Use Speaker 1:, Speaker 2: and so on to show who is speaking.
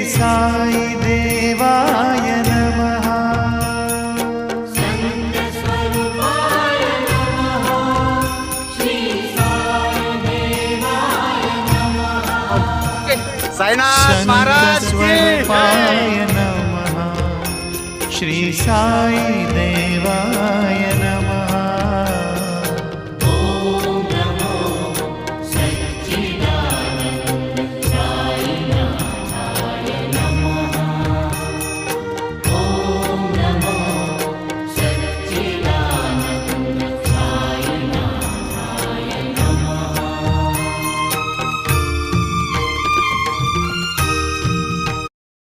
Speaker 1: साई देवाय नमः।
Speaker 2: संतस्वरूपाय नमः। श्री साई देवाय नमः।
Speaker 3: साईनाथ महाराज की
Speaker 1: स्वरूपाय नमः। श्री साई देवाय